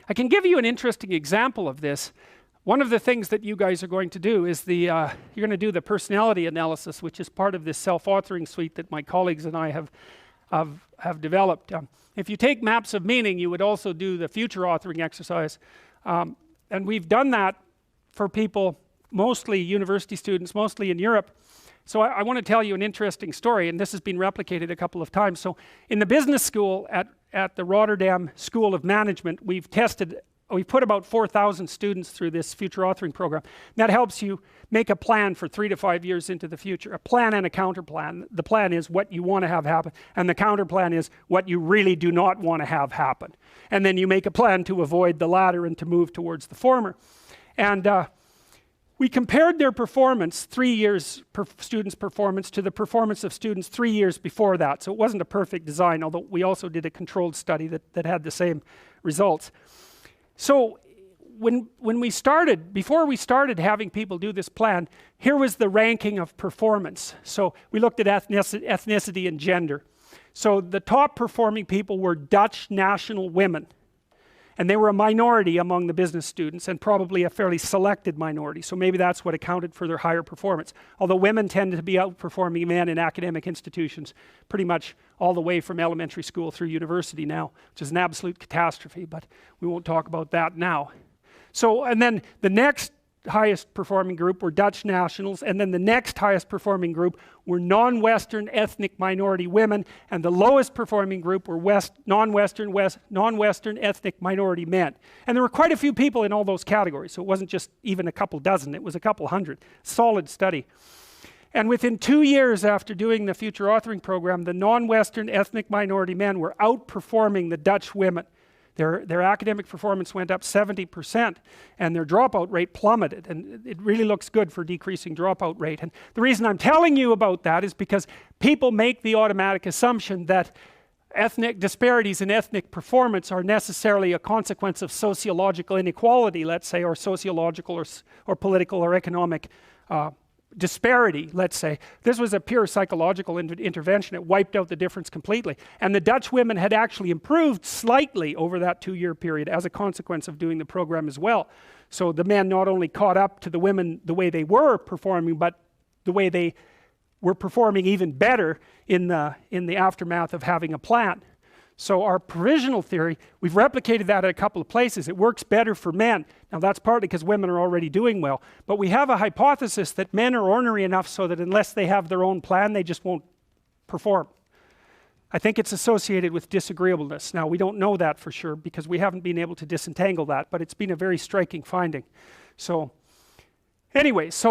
I can give you an interesting example of this. One of the things that you guys are going to do is you're going to do the personality analysis, which is part of this self-authoring suite that my colleagues and I have developed. If you take maps of meaning, you would also do the future authoring exercise. And we've done that for people, mostly university students, mostly in Europe. So I want to tell you an interesting story, and this has been replicated a couple of times. So in the business school at the Rotterdam School of Management, we've put about 4,000 students through this Future Authoring Program. That helps you make a plan for 3 to 5 years into the future, a plan and a counter plan. The plan is what you want to have happen, and the counter plan is what you really do not want to have happen. And then you make a plan to avoid the latter and to move towards the former. And we compared their performance, 3 years students' performance, to the performance of students 3 years before that. So it wasn't a perfect design, although we also did a controlled study that had the same results. So when we started, before we started having people do this plan, here was the ranking of performance. So we looked at ethnicity and gender. So the top performing people were Dutch national women. And they were a minority among the business students, and probably a fairly selected minority. So maybe that's what accounted for their higher performance. Although women tend to be outperforming men in academic institutions pretty much all the way from elementary school through university now, which is an absolute catastrophe, but we won't talk about that now. So, and then the next highest performing group were Dutch nationals, and then the next highest performing group were non-Western ethnic minority women, and the lowest performing group were non-Western ethnic minority men. And there were quite a few people in all those categories, so it wasn't just even a couple dozen, it was a couple hundred. Solid study. And within 2 years after doing the Future Authoring Program, the non-Western ethnic minority men were outperforming the Dutch women. Their academic performance went up 70%, and their dropout rate plummeted, and it really looks good for decreasing dropout rate. And the reason I'm telling you about that is because people make the automatic assumption that ethnic disparities in ethnic performance are necessarily a consequence of sociological inequality, let's say, or sociological or political or economic disparity, let's say. This was a pure psychological intervention. It wiped out the difference completely. And the Dutch women had actually improved slightly over that 2-year period as a consequence of doing the program as well. So the men not only caught up to the women the way they were performing, but the way they were performing even better in the aftermath of having a plan. So our provisional theory, we've replicated that at a couple of places. It works better for men. Now that's partly because women are already doing well. But we have a hypothesis that men are ornery enough so that unless they have their own plan, they just won't perform. I think it's associated with disagreeableness. Now we don't know that for sure because we haven't been able to disentangle that, but it's been a very striking finding. So anyway, so